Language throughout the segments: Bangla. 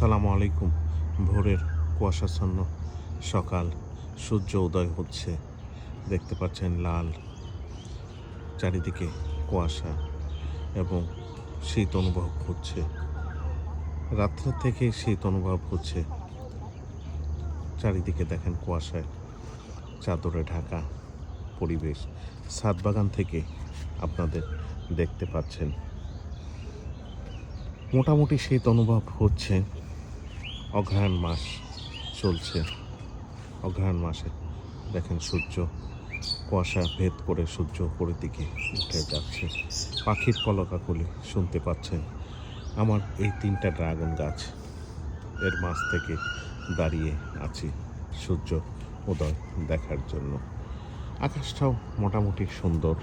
আসসালামু আলাইকুম। ভোরের কুয়াশাচ্ছন্ন সকাল, সূর্য উদয় হচ্ছে। দেখতে পাচ্ছেন লাল, চারিদিকে কুয়াশা এবং শীত অনুভব হচ্ছে। রাত্রে থেকে শীত অনুভব হচ্ছে। চারিদিকে দেখেন কুয়াশায় চাদরে ঢাকা পরিবেশ। ছাদ বাগান থেকে আপনাদের দেখতে পাচ্ছেন। মোটামুটি শীত অনুভব হচ্ছে। অঘ্রাণ মাস চলছে। অঘ্রাণ মাসে দেখেন সূর্য কুয়াশা ভেদ করে সূর্য উপরের দিকে উঠে যাচ্ছে। পাখির কলকাকলি শুনতে পাচ্ছেন। আমার এই 3টা ড্রাগন গাছ, এর মাছ থেকে দাঁড়িয়ে আছি সূর্য উদয় দেখার জন্য। আকাশটাও মোটামুটি সুন্দর,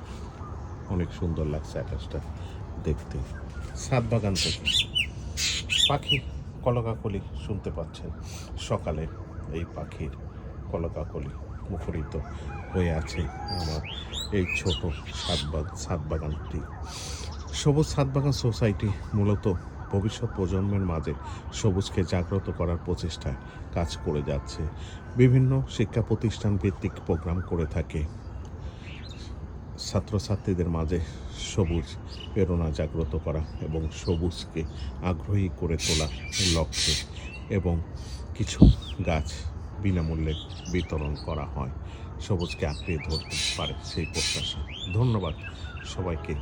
অনেক সুন্দর লাগছে আকাশটা দেখতে। ছাদ বাগান থেকে পাখি কলকাকলি শুনতে পাচ্ছেন। সকালে এই পাখির কলকাকলি মুখরিত হয়ে আছে আমার এই ছোট ছাদ বাগানটি। সবুজ ছাদ বাগান সোসাইটি মূলত ভবিষ্যৎ প্রজন্মের মাঝে সবুজকে জাগ্রত করার প্রচেষ্টায় কাজ করে যাচ্ছে। বিভিন্ন শিক্ষা প্রতিষ্ঠান ভিত্তিক প্রোগ্রাম করে থাকে ছাত্রছাত্রীদের মাঝে সবুজ প্রেরণা জাগ্রত করা এবং সবুজকে আগ্রহী করে তোলা লক্ষ্যে, এবং কিছু গাছ বিনামূল্যে বিতরণ করা হয় সবুজকে আঁকড়ে ধরতে পারে সেই প্রত্যাশা। ধন্যবাদ সবাইকে।